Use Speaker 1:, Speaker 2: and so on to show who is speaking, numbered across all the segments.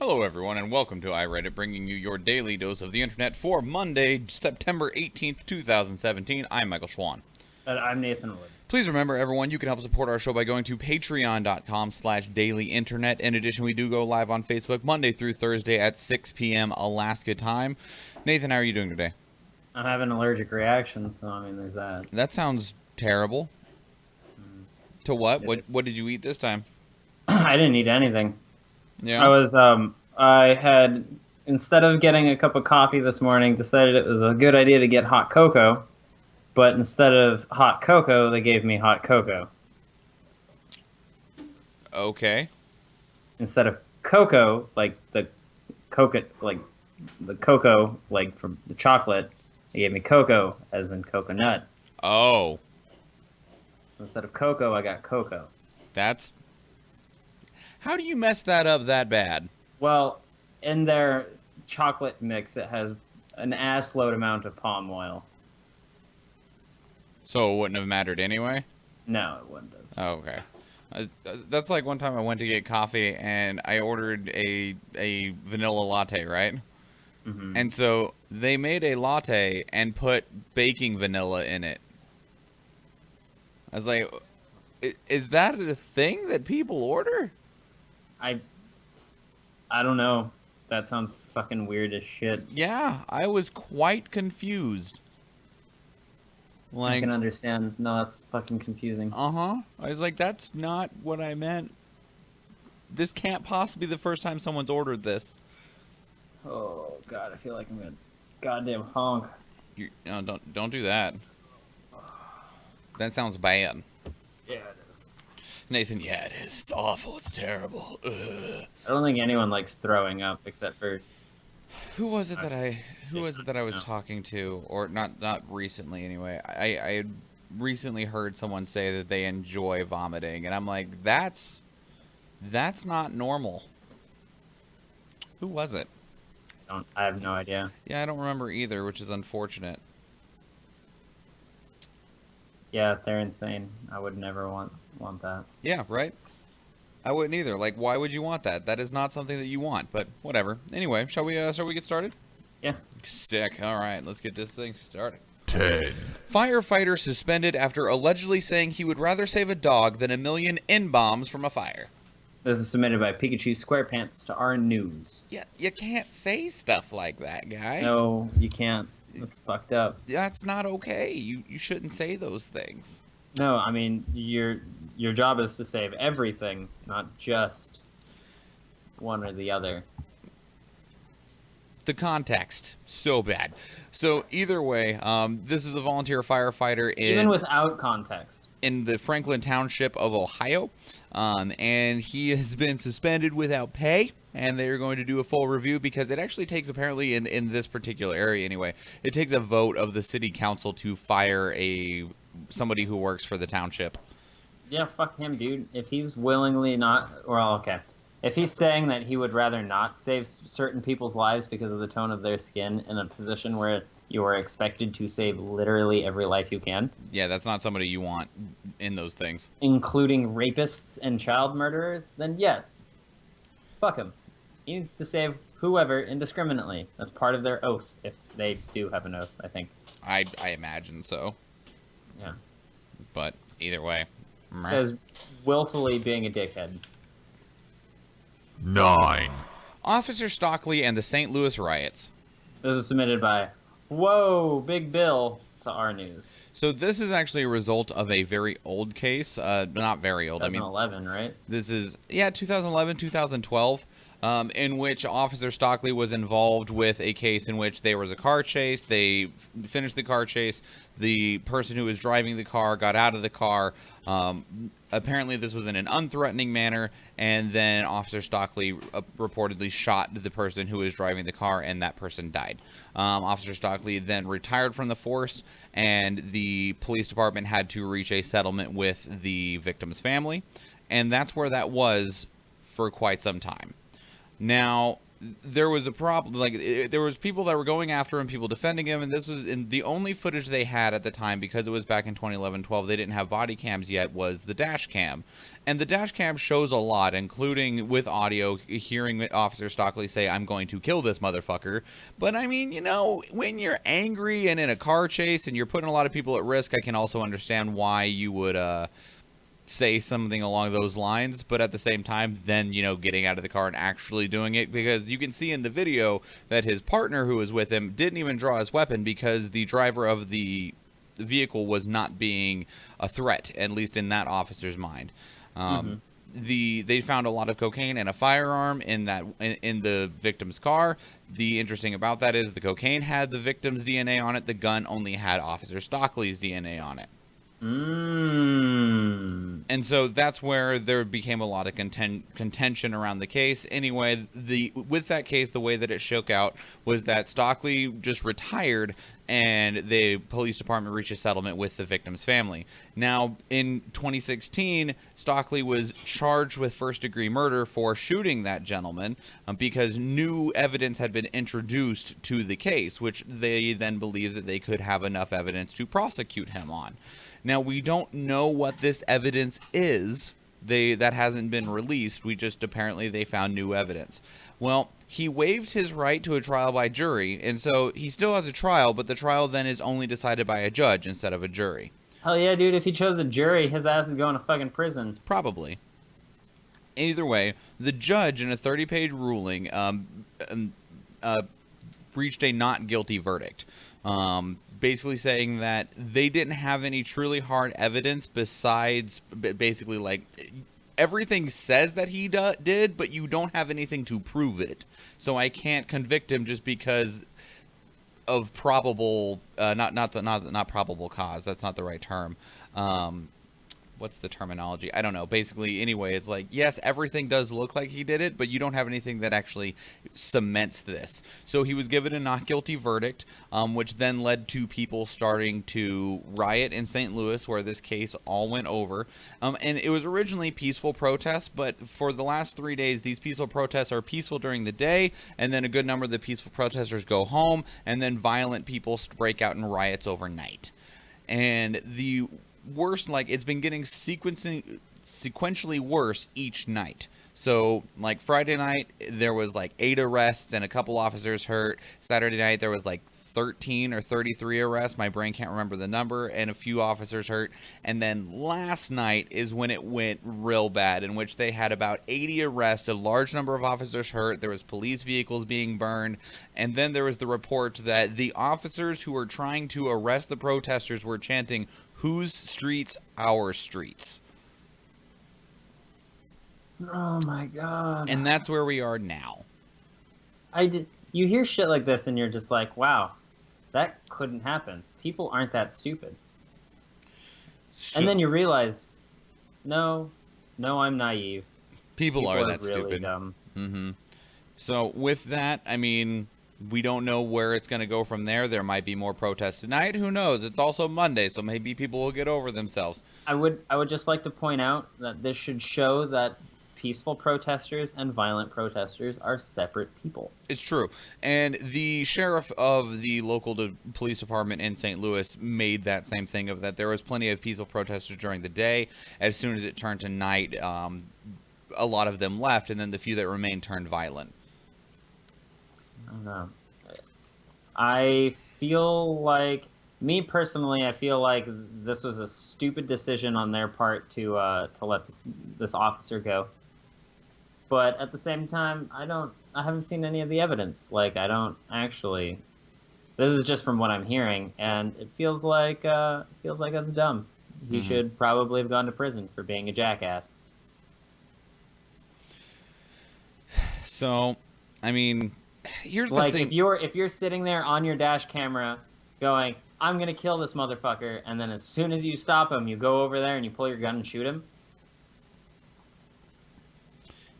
Speaker 1: Hello everyone and welcome to iReadit, bringing you your daily dose of the internet for Monday, September 18th, 2017. I'm Michael Schwahn.
Speaker 2: And I'm Nathan Wood.
Speaker 1: Please remember, everyone, you can help support our show by going to patreon.com/dailyinternet. In addition, we do go live on Facebook Monday through Thursday at 6 p.m. Alaska time. Nathan, how are you doing today?
Speaker 2: I'm having an allergic reaction, so I mean, there's that.
Speaker 1: That sounds terrible. To what? What did you eat this time?
Speaker 2: I didn't eat anything.
Speaker 1: Yeah.
Speaker 2: I had, instead of getting a cup of coffee this morning, decided it was a good idea to get hot cocoa. But instead of hot cocoa, they gave me hot cocoa.
Speaker 1: Okay.
Speaker 2: Instead of cocoa, like the cocoa, like from the chocolate, they gave me cocoa, as in coconut.
Speaker 1: Oh.
Speaker 2: So instead of cocoa, I got cocoa.
Speaker 1: That's... How do you mess that up that bad?
Speaker 2: Well, in their chocolate mix, it has an assload amount of palm oil.
Speaker 1: So it wouldn't have mattered anyway?
Speaker 2: No, it wouldn't have.
Speaker 1: Oh, okay. That's like one time I went to get coffee and I ordered a vanilla latte, right?
Speaker 2: Mm-hmm.
Speaker 1: And so they made a latte and put baking vanilla in it. I was like, is that a thing that people order?
Speaker 2: I don't know. That sounds fucking weird as shit.
Speaker 1: Yeah, I was quite confused.
Speaker 2: I can understand. No, that's fucking confusing.
Speaker 1: I was like, that's not what I meant. This can't possibly be the first time someone's ordered this.
Speaker 2: Oh god, I feel like I'm gonna goddamn honk.
Speaker 1: No, don't do that. That sounds bad.
Speaker 2: Yeah, it is.
Speaker 1: Nathan, yeah, it is. It's awful. It's terrible. Ugh.
Speaker 2: I don't think anyone likes throwing up except for.
Speaker 1: Who was it that I was talking to, or not recently anyway? I had recently heard someone say that they enjoy vomiting, and I'm like, that's not normal. Who was it?
Speaker 2: I have no idea.
Speaker 1: Yeah, I don't remember either, which is unfortunate.
Speaker 2: Yeah, they're insane. I would never want that.
Speaker 1: Yeah, right? I wouldn't either. Like, why would you want that? That is not something that you want, but whatever. Anyway, shall we get started?
Speaker 2: Yeah.
Speaker 1: Sick. All right, let's get this thing started.
Speaker 3: 10.
Speaker 1: Firefighter suspended after allegedly saying he would rather save a dog than 1 million N-bombs from a fire.
Speaker 2: This is submitted by Pikachu SquarePants to our news.
Speaker 1: Yeah, you can't say stuff like that, guy.
Speaker 2: No, you can't. That's fucked up.
Speaker 1: That's not okay. You shouldn't say those things.
Speaker 2: No, I mean, your job is to save everything, not just one or the other.
Speaker 1: The context, so bad. So either way, this is a volunteer firefighter
Speaker 2: Even without context.
Speaker 1: in the Franklin Township of Ohio, and he has been suspended without pay. And they're going to do a full review because it actually takes, apparently in this particular area anyway, it takes a vote of the city council to fire somebody who works for the township.
Speaker 2: Yeah, fuck him, dude. If he's willingly not, well, okay. If he's saying that he would rather not save certain people's lives because of the tone of their skin in a position where you are expected to save literally every life you can.
Speaker 1: Yeah, that's not somebody you want in those things.
Speaker 2: Including rapists and child murderers, then yes. Fuck him. He needs to save whoever indiscriminately. That's part of their oath, if they do have an oath, I think.
Speaker 1: I imagine so.
Speaker 2: Yeah.
Speaker 1: But either way.
Speaker 2: Because willfully being a dickhead.
Speaker 3: 9.
Speaker 1: Officer Stockley and the St. Louis riots.
Speaker 2: This is submitted by Whoa, Big Bill to our news.
Speaker 1: So this is actually a result of a very old case. Not very old.
Speaker 2: 2011, right?
Speaker 1: This is, 2011, 2012. In which Officer Stockley was involved with a case in which there was a car chase. They finished the car chase. The person who was driving the car got out of the car. Apparently, this was in an unthreatening manner, and then Officer Stockley reportedly shot the person who was driving the car, and that person died. Officer Stockley then retired from the force, and the police department had to reach a settlement with the victim's family, and that's where that was for quite some time. Now, there was a problem. Like, there was people that were going after him, people defending him, and this was in the only footage they had at the time, because it was back in 2011-12. They didn't have body cams yet. Was the dash cam, and the dash cam shows a lot, including with audio, hearing Officer Stockley say, "I'm going to kill this motherfucker." But I mean, you know, when you're angry and in a car chase and you're putting a lot of people at risk, I can also understand why you would say something along those lines, but at the same time, then, you know, getting out of the car and actually doing it, because you can see in the video that his partner who was with him didn't even draw his weapon because the driver of the vehicle was not being a threat, at least in that officer's mind. They found a lot of cocaine and a firearm in the victim's car. The interesting about that is the cocaine had the victim's DNA on it. The gun only had Officer Stockley's DNA on it. And so that's where there became a lot of contention around the case. Anyway, with that case, the way that it shook out was that Stockley just retired, and the police department reached a settlement with the victim's family. Now, in 2016, Stockley was charged with first-degree murder for shooting that gentleman because new evidence had been introduced to the case, which they then believed that they could have enough evidence to prosecute him on. Now, we don't know what this evidence is. That hasn't been released. Apparently they found new evidence. Well, he waived his right to a trial by jury, and so he still has a trial, but the trial then is only decided by a judge instead of a jury.
Speaker 2: Hell yeah, dude. If he chose a jury, his ass is going to fucking prison.
Speaker 1: Probably. Either way, the judge, in a 30-page ruling, reached a not guilty verdict. Basically saying that they didn't have any truly hard evidence besides basically, like, everything says that he did, but you don't have anything to prove it. So I can't convict him just because of probable, not probable cause. That's not the right term. What's the terminology? I don't know. Basically, anyway, it's like, yes, everything does look like he did it, but you don't have anything that actually cements this. So he was given a not guilty verdict, which then led to people starting to riot in St. Louis, where this case all went over. And it was originally peaceful protests, but for the last 3 days, these peaceful protests are peaceful during the day, and then a good number of the peaceful protesters go home, and then violent people break out in riots overnight. And the worse, like, it's been getting sequentially worse each night. So, like, Friday night, there was, like, 8 arrests and a couple officers hurt. Saturday night, there was, like, 13 or 33 arrests. My brain can't remember the number. And a few officers hurt. And then last night is when it went real bad, in which they had about 80 arrests, a large number of officers hurt. There was police vehicles being burned. And then there was the report that the officers who were trying to arrest the protesters were chanting, "Whose streets? Our streets."
Speaker 2: Oh my god.
Speaker 1: And that's where we are now.
Speaker 2: You hear shit like this and you're just like, wow, that couldn't happen. People aren't that stupid. And then you realize, no, I'm naive.
Speaker 1: People are that
Speaker 2: really
Speaker 1: stupid.
Speaker 2: Dumb.
Speaker 1: So with that, I mean, we don't know where it's going to go from there. There might be more protests tonight. Who knows? It's also Monday, so maybe people will get over themselves.
Speaker 2: I would just like to point out that this should show that peaceful protesters and violent protesters are separate people.
Speaker 1: It's true. And the sheriff of the local police department in St. Louis made that same thing, of that there was plenty of peaceful protesters during the day. As soon as it turned to night, a lot of them left, and then the few that remained turned violent.
Speaker 2: I don't know. I feel like, me personally, I feel like this was a stupid decision on their part to let this officer go. But at the same time, I haven't seen any of the evidence. Like, I don't actually. This is just from what I'm hearing, and it feels like that's dumb. He should probably have gone to prison for being a jackass.
Speaker 1: So, I mean, here's the
Speaker 2: like,
Speaker 1: thing.
Speaker 2: if you're sitting there on your dash camera going, "I'm gonna kill this motherfucker," and then as soon as you stop him, you go over there and you pull your gun and shoot him.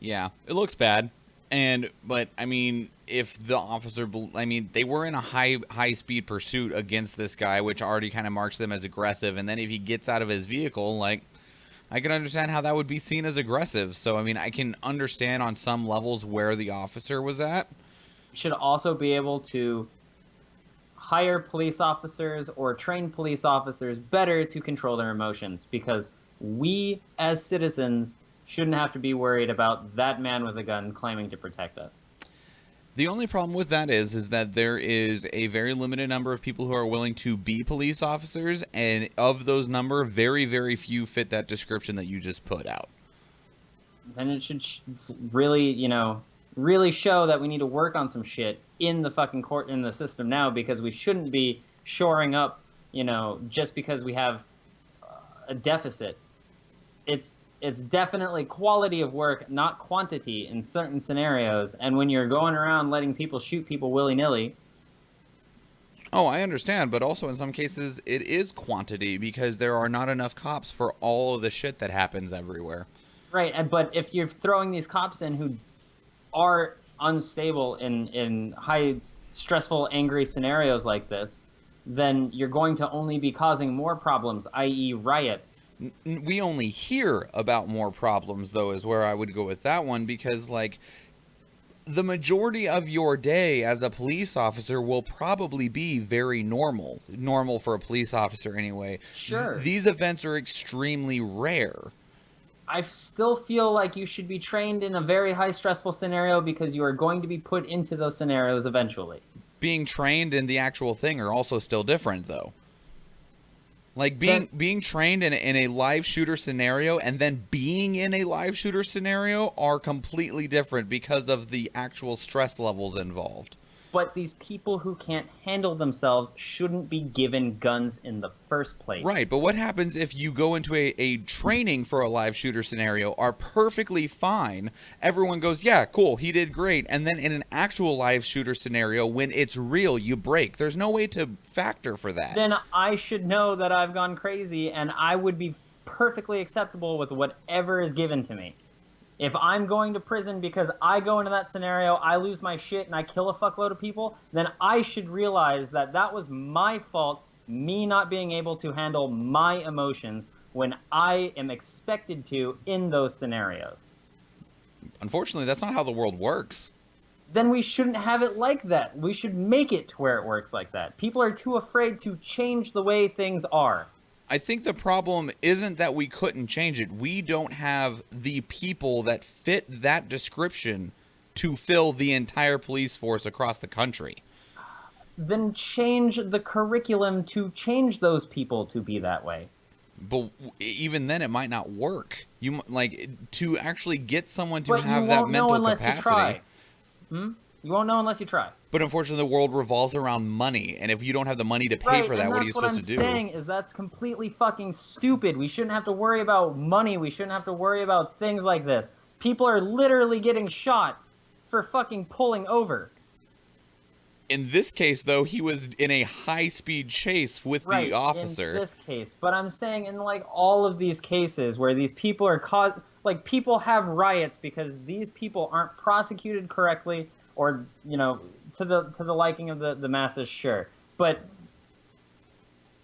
Speaker 1: Yeah, it looks bad. But I mean, if the officer, they were in a high speed pursuit against this guy, which already kind of marks them as aggressive. And then if he gets out of his vehicle, like, I can understand how that would be seen as aggressive. So, I mean, I can understand on some levels where the officer was at.
Speaker 2: You should also be able to hire police officers or train police officers better to control their emotions, because we as citizens shouldn't have to be worried about that man with a gun claiming to protect us.
Speaker 1: The only problem with that is that there is a very limited number of people who are willing to be police officers, and of those number, very, very few fit that description that you just put out.
Speaker 2: Then it should really, really show that we need to work on some shit in the fucking court, in the system now, because we shouldn't be shoring up, just because we have a deficit. It's definitely quality of work, not quantity in certain scenarios. And when you're going around letting people shoot people willy-nilly...
Speaker 1: Oh, I understand, but also in some cases it is quantity, because there are not enough cops for all of the shit that happens everywhere.
Speaker 2: Right, but if you're throwing these cops in who are unstable in high, stressful, angry scenarios like this, then you're going to only be causing more problems, i.e. riots.
Speaker 1: We only hear about more problems, though, is where I would go with that one, because, like, the majority of your day as a police officer will probably be very normal for a police officer anyway.
Speaker 2: Sure.
Speaker 1: These events are extremely rare.
Speaker 2: I still feel like you should be trained in a very high stressful scenario, because you are going to be put into those scenarios eventually. Being
Speaker 1: trained in the actual thing are also still different, though. Like, being trained in a live shooter scenario and then being in a live shooter scenario are completely different because of the actual stress levels involved.
Speaker 2: But these people who can't handle themselves shouldn't be given guns in the first place.
Speaker 1: Right, but what happens if you go into a training for a live shooter scenario, are perfectly fine, everyone goes, yeah, cool, he did great, and then in an actual live shooter scenario, when it's real, you break. There's no way to factor for that.
Speaker 2: Then I should know that I've gone crazy, and I would be perfectly acceptable with whatever is given to me. If I'm going to prison because I go into that scenario, I lose my shit, and I kill a fuckload of people, then I should realize that that was my fault, me not being able to handle my emotions when I am expected to in those scenarios.
Speaker 1: Unfortunately, that's not how the world works.
Speaker 2: Then we shouldn't have it like that. We should make it to where it works like that. People are too afraid to change the way things are.
Speaker 1: I think the problem isn't that we couldn't change it. We don't have the people that fit that description to fill the entire police force across the country.
Speaker 2: Then change the curriculum to change those people to be that way.
Speaker 1: But even then, it might not work. You to actually get someone to have that mental capacity.
Speaker 2: You won't know unless you try. You won't know unless you try.
Speaker 1: But unfortunately, the world revolves around money, and if you don't have the money to pay for that, what are you supposed to do?
Speaker 2: What I'm saying is that's completely fucking stupid. We shouldn't have to worry about money. We shouldn't have to worry about things like this. People are literally getting shot for fucking pulling over.
Speaker 1: In this case, though, he was in a high-speed chase with the officer.
Speaker 2: In this case. But I'm saying in, all of these cases where these people are caught... people have riots because these people aren't prosecuted correctly or, to the liking of the masses, sure. But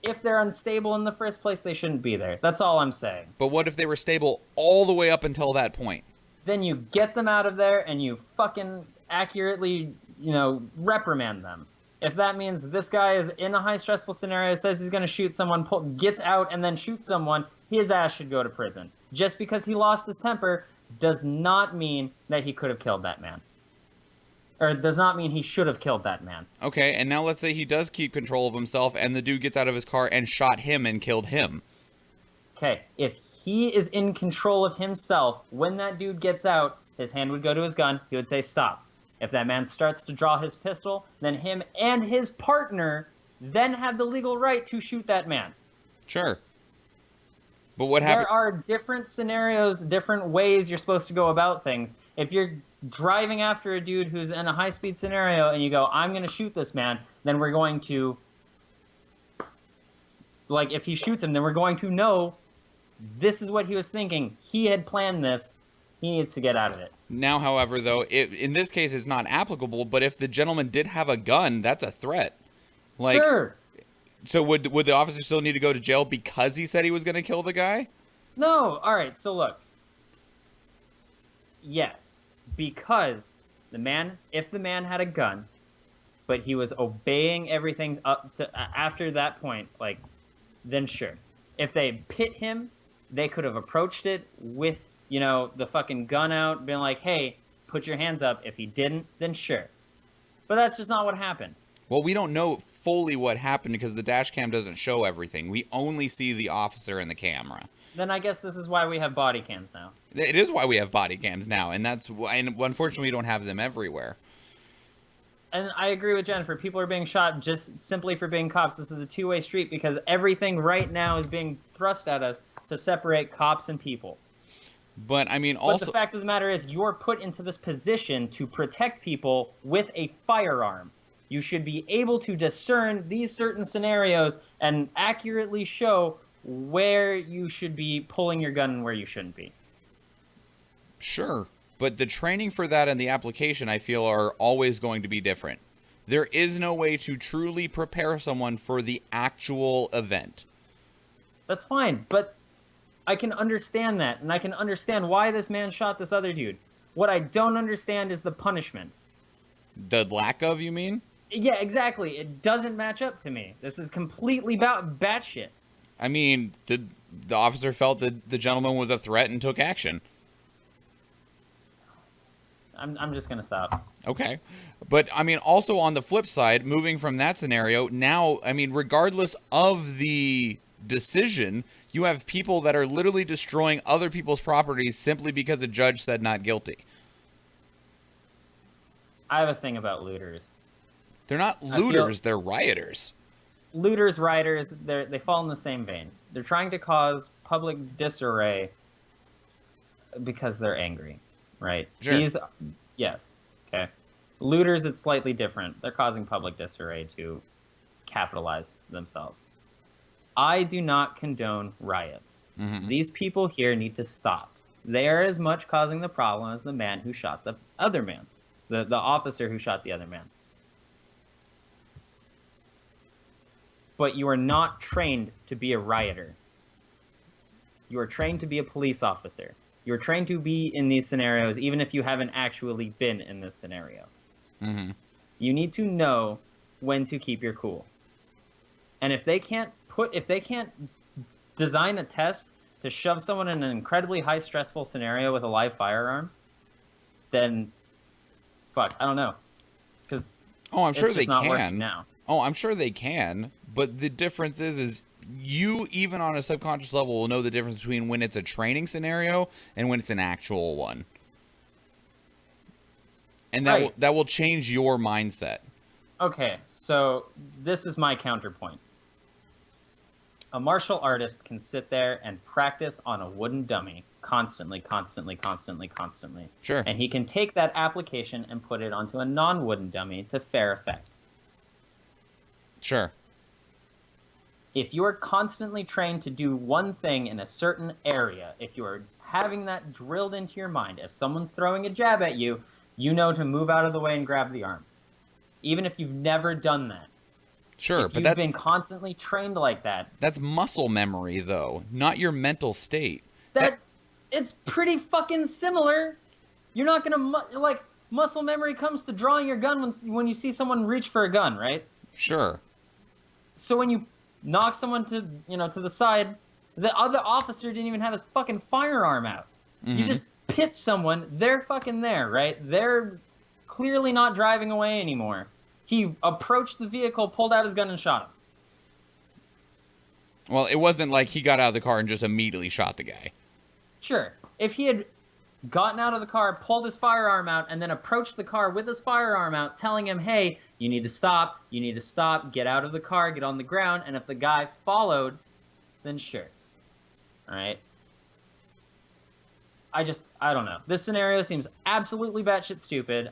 Speaker 2: if they're unstable in the first place, they shouldn't be there. That's all I'm saying.
Speaker 1: But what if they were stable all the way up until that point?
Speaker 2: Then you get them out of there and you fucking accurately, reprimand them. If that means this guy is in a high stressful scenario, says he's going to shoot someone, gets out and then shoots someone, his ass should go to prison. Just because he lost his temper does not mean that he could have killed that man. Or does not mean he should have killed that man.
Speaker 1: Okay, and now let's say he does keep control of himself and the dude gets out of his car and shot him and killed him.
Speaker 2: Okay, if he is in control of himself, when that dude gets out, his hand would go to his gun, he would say stop. If that man starts to draw his pistol, then him and his partner then have the legal right to shoot that man.
Speaker 1: Sure. But what happens?
Speaker 2: There are different scenarios, different ways you're supposed to go about things. If you're driving after a dude who's in a high-speed scenario and you go, I'm going to shoot this man, then we're going to... if he shoots him, then we're going to know this is what he was thinking. He had planned this. He needs to get out of it.
Speaker 1: Now, however, though, in this case, it's not applicable, but if the gentleman did have a gun, that's a threat.
Speaker 2: Sure.
Speaker 1: So would the officer still need to go to jail because he said he was going to kill the guy?
Speaker 2: No, all right, so look. Yes, because if the man had a gun, but he was obeying everything up to after that point, like, then sure. If they pit him, they could have approached it with, the fucking gun out, been like, hey, put your hands up. If he didn't, then sure. But that's just not what happened.
Speaker 1: Well, we don't know fully what happened because the dash cam doesn't show everything. We only see the officer in the camera.
Speaker 2: Then I guess this is why we have body cams now.
Speaker 1: It is why we have body cams now, and unfortunately we don't have them everywhere.
Speaker 2: And I agree with Jennifer. People are being shot just simply for being cops. This is a two-way street because everything right now is being thrust at us to separate cops and people.
Speaker 1: But I mean, also,
Speaker 2: but the fact of the matter is, you're put into this position to protect people with a firearm. You should be able to discern these certain scenarios and accurately show where you should be pulling your gun and where you shouldn't be.
Speaker 1: Sure. But the training for that and the application, I feel, are always going to be different. There is no way to truly prepare someone for the actual event.
Speaker 2: That's fine, but I can understand that, and I can understand why this man shot this other dude. What I don't understand is the punishment.
Speaker 1: The lack of, you mean?
Speaker 2: Yeah, exactly. It doesn't match up to me. This is completely batshit.
Speaker 1: I mean, the officer felt that the gentleman was a threat and took action.
Speaker 2: I'm just going to stop.
Speaker 1: Okay. But, I mean, also on the flip side, moving from that scenario, now, I mean, regardless of the decision, you have people that are literally destroying other people's properties simply because a judge said not guilty.
Speaker 2: I have a thing about looters.
Speaker 1: They're not looters, they're rioters.
Speaker 2: Looters, rioters, they fall in the same vein. They're trying to cause public disarray because they're angry, right?
Speaker 1: Sure.
Speaker 2: Yes, okay. Looters, it's slightly different. They're causing public disarray to capitalize themselves. I do not condone riots.
Speaker 1: Mm-hmm.
Speaker 2: These people here need to stop. They are as much causing the problem as the man who shot the other man, the officer who shot the other man. But you are not trained to be a rioter. You are trained to be a police officer. You're trained to be in these scenarios, even if you haven't actually been in this scenario.
Speaker 1: Mm-hmm.
Speaker 2: You need to know when to keep your cool. And if they can't design a test to shove someone in an incredibly high stressful scenario with a live firearm, then fuck, I don't know. Because
Speaker 1: I'm sure they
Speaker 2: not
Speaker 1: can.
Speaker 2: Working now.
Speaker 1: I'm sure they can. But the difference is you, even on a subconscious level, will know the difference between when it's a training scenario and when it's an actual one. And that will change your mindset. Okay,
Speaker 2: so this is my counterpoint. A martial artist can sit there and practice on a wooden dummy constantly.
Speaker 1: Sure.
Speaker 2: And he can take that application and put it onto a non-wooden dummy to fair effect.
Speaker 1: Sure.
Speaker 2: If you are constantly trained to do one thing in a certain area, if you are having that drilled into your mind, if someone's throwing a jab at you, you know to move out of the way and grab the arm. Even if you've never done that.
Speaker 1: Sure,
Speaker 2: but you've been constantly trained like that.
Speaker 1: That's muscle memory, though, not your mental state.
Speaker 2: It's pretty fucking similar. You're not gonna muscle memory comes to drawing your gun when you see someone reach for a gun, right?
Speaker 1: Sure.
Speaker 2: So when you knock someone to the side, the other officer didn't even have his fucking firearm out. Mm-hmm. You just pit someone, they're fucking there, right? They're clearly not driving away anymore. He approached the vehicle, pulled out his gun, and shot him.
Speaker 1: Well, it wasn't like he got out of the car and just immediately shot the guy.
Speaker 2: Sure. If he had gotten out of the car, pulled his firearm out, and then approached the car with his firearm out, telling him, hey, you need to stop, get out of the car, get on the ground, and if the guy followed, then sure. All right? I don't know. This scenario seems absolutely batshit stupid.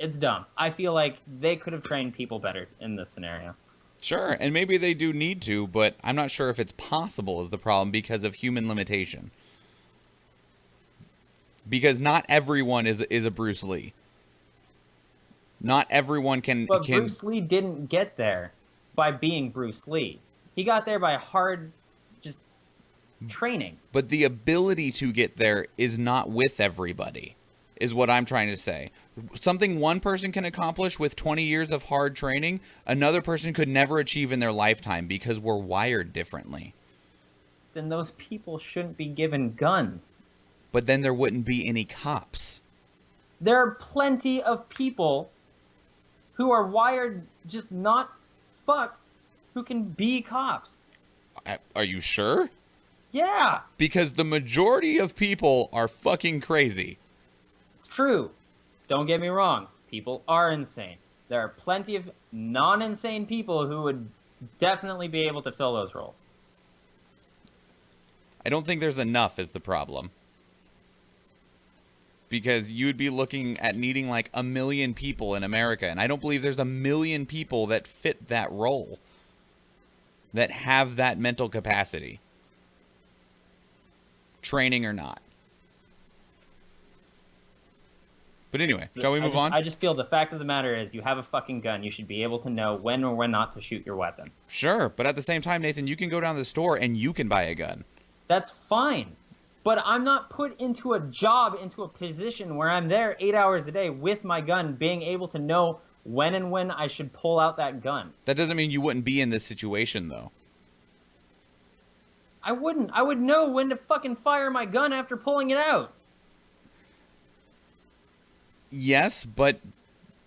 Speaker 2: It's dumb. I feel like they could have trained people better in this scenario.
Speaker 1: Sure, and maybe they do need to, but I'm not sure if it's possible is the problem because of human limitation. Because not everyone is a Bruce Lee. Not everyone can...
Speaker 2: But Bruce Lee didn't get there by being Bruce Lee. He got there by hard, just training.
Speaker 1: But the ability to get there is not with everybody, is what I'm trying to say. Something one person can accomplish with 20 years of hard training, another person could never achieve in their lifetime because we're wired differently.
Speaker 2: Then those people shouldn't be given guns.
Speaker 1: But then there wouldn't be any cops.
Speaker 2: There are plenty of people who are wired just not fucked who can be cops.
Speaker 1: Are you sure?
Speaker 2: Yeah.
Speaker 1: Because the majority of people are fucking crazy.
Speaker 2: It's true. Don't get me wrong. People are insane. There are plenty of non-insane people who would definitely be able to fill those roles.
Speaker 1: I don't think there's enough is the problem. Because you'd be looking at needing like 1 million people in America, and I don't believe there's 1 million people that fit that role, that have that mental capacity, training or not. But anyway, shall we move on?
Speaker 2: I just feel the fact of the matter is you have a fucking gun. You should be able to know when or when not to shoot your weapon.
Speaker 1: Sure, but at the same time, Nathan, you can go down to the store and you can buy a gun.
Speaker 2: That's fine. But I'm not put into a job, into a position where I'm there 8 hours a day with my gun, being able to know when and when I should pull out that gun.
Speaker 1: That doesn't mean you wouldn't be in this situation, though.
Speaker 2: I wouldn't. I would know when to fucking fire my gun after pulling it out.
Speaker 1: Yes, but...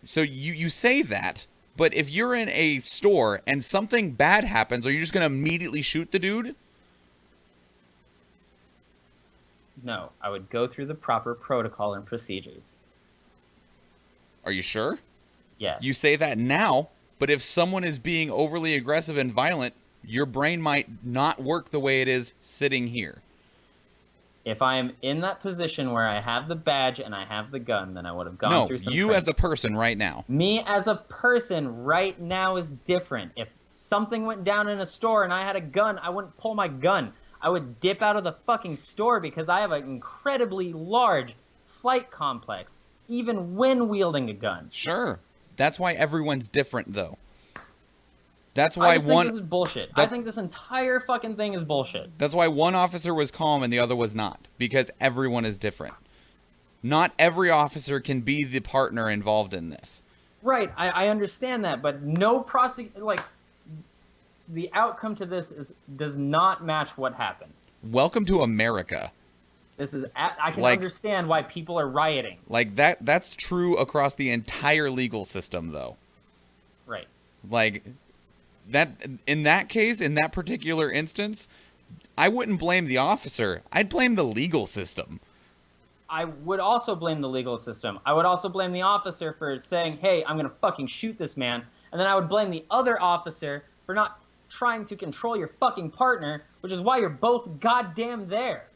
Speaker 1: So you say that, but if you're in a store and something bad happens, are you just going to immediately shoot the dude?
Speaker 2: No, I would go through the proper protocol and procedures.
Speaker 1: Are you sure?
Speaker 2: Yes.
Speaker 1: You say that now, but if someone is being overly aggressive and violent, your brain might not work the way it is sitting here.
Speaker 2: If I am in that position where I have the badge and I have the gun, then I would have gone through some
Speaker 1: No, you
Speaker 2: training.
Speaker 1: as a person right now.
Speaker 2: Me as a person right now is different. If something went down in a store and I had a gun, I wouldn't pull my gun. I would dip out of the fucking store because I have an incredibly large flight complex, even when wielding a gun.
Speaker 1: Sure. That's why everyone's different, though. That's why
Speaker 2: I just think this is bullshit. I think this entire fucking thing is bullshit.
Speaker 1: That's why one officer was calm and the other was not. Because everyone is different. Not every officer can be the partner involved in this.
Speaker 2: Right, I understand that, but no the outcome to this does not match what happened.
Speaker 1: Welcome to America.
Speaker 2: I can understand why people are rioting.
Speaker 1: Like that's true across the entire legal system, though.
Speaker 2: Right.
Speaker 1: Like that in that case, in that particular instance, I wouldn't blame the officer. I'd blame the legal system.
Speaker 2: I would also blame the legal system. I would also blame the officer for saying, "Hey, I'm going to fucking shoot this man." And then I would blame the other officer for not trying to control your fucking partner, which is why you're both goddamn there.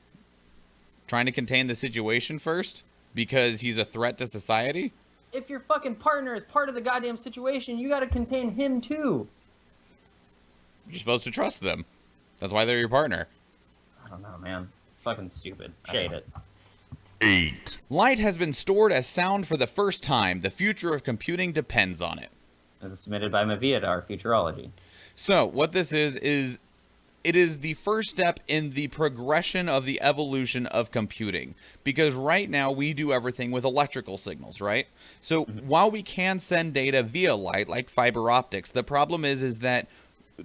Speaker 1: Trying to contain the situation first because he's a threat to society?
Speaker 2: If your fucking partner is part of the goddamn situation, you got to contain him too.
Speaker 1: You're supposed to trust them. That's why they're your partner.
Speaker 2: I don't know, man. It's fucking stupid. I hate it.
Speaker 3: 8.
Speaker 1: Light has been stored as sound for the first time. The future of computing depends on it.
Speaker 2: This is submitted by Maviadar Futurology.
Speaker 1: So, what this is it is the first step in the progression of the evolution of computing. Because right now, we do everything with electrical signals, right? So, while we can send data via light, like fiber optics, the problem is that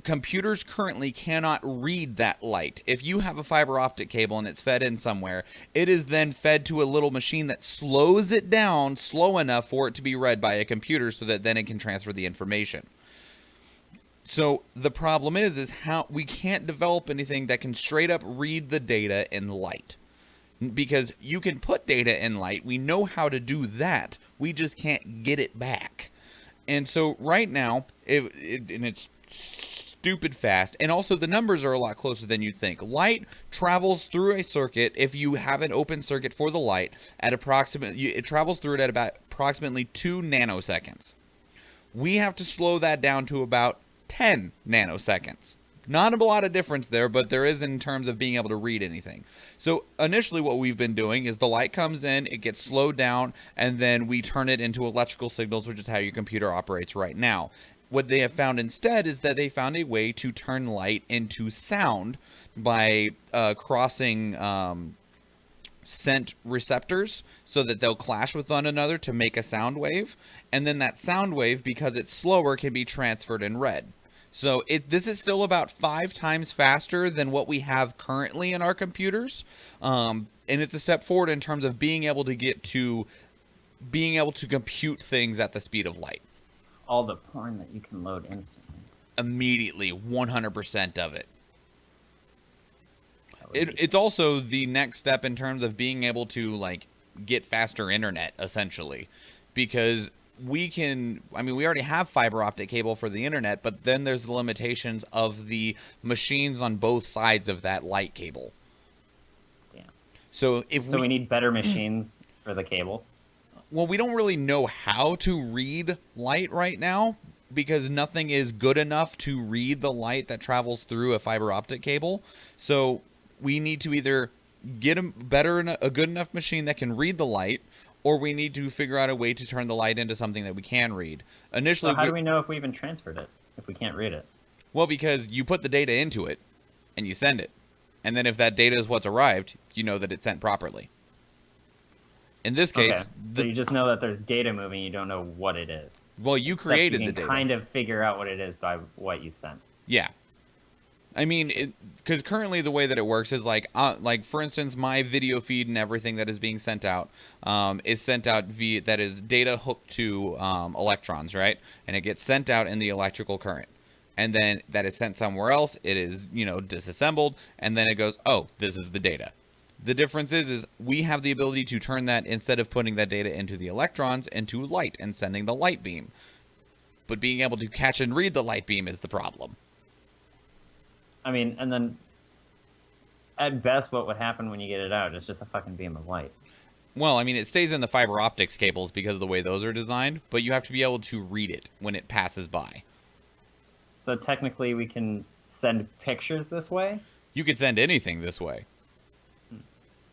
Speaker 1: computers currently cannot read that light. If you have a fiber optic cable and it's fed in somewhere, it is then fed to a little machine that slows it down slow enough for it to be read by a computer so that then it can transfer the information. So the problem is how we can't develop anything that can straight up read the data in light. Because you can put data in light, we know how to do that, we just can't get it back. And so right now, and it's stupid fast, and also the numbers are a lot closer than you think. Light travels through a circuit, if you have an open circuit for the light, at it travels through it at about approximately 2 nanoseconds. We have to slow that down to about 10 nanoseconds. Not a lot of difference there, but there is in terms of being able to read anything. So initially what we've been doing is the light comes in, it gets slowed down, and then we turn it into electrical signals, which is how your computer operates right now. what they have found instead is that they found a way to turn light into sound by crossing scent receptors so that they'll clash with one another to make a sound wave. And then that sound wave, because it's slower, can be transferred in red. So this is still about 5 times faster than what we have currently in our computers. And it's a step forward in terms of being able to compute things at the speed of light.
Speaker 2: All the porn that you can load instantly.
Speaker 1: Immediately, 100% of it. It's also the next step in terms of being able to, like, get faster internet, essentially. Because we already have fiber optic cable for the internet, but then there's the limitations of the machines on both sides of that light cable.
Speaker 2: Yeah.
Speaker 1: So
Speaker 2: we need better machines for the cable.
Speaker 1: Well, we don't really know how to read light right now because nothing is good enough to read the light that travels through a fiber optic cable. So we need to either get a good enough machine that can read the light, or we need to figure out a way to turn the light into something that we can read. Initially,
Speaker 2: so how do we know if we even transferred it, if we can't read it?
Speaker 1: Well, because you put the data into it, and you send it. And then if that data is what's arrived, you know that it's sent properly. In this case...
Speaker 2: Okay. So you just know that there's data moving, you don't know what it is.
Speaker 1: Well, you created the data.
Speaker 2: You can kind of figure out what it is by what you sent.
Speaker 1: Yeah. I mean, because currently the way that it works is like for instance, my video feed and everything that is being sent out is sent out via, that is data hooked to electrons, right? And it gets sent out in the electrical current. And then that is sent somewhere else. It is, disassembled. And then it goes, oh, this is the data. The difference is we have the ability to turn that, instead of putting that data into the electrons, into light and sending the light beam. But being able to catch and read the light beam is the problem.
Speaker 2: I mean, and then at best, what would happen when you get it out? It's just a fucking beam of light.
Speaker 1: Well, I mean, it stays in the fiber optics cables because of the way those are designed, but you have to be able to read it when it passes by.
Speaker 2: So technically, we can send pictures this way?
Speaker 1: You could send anything this way.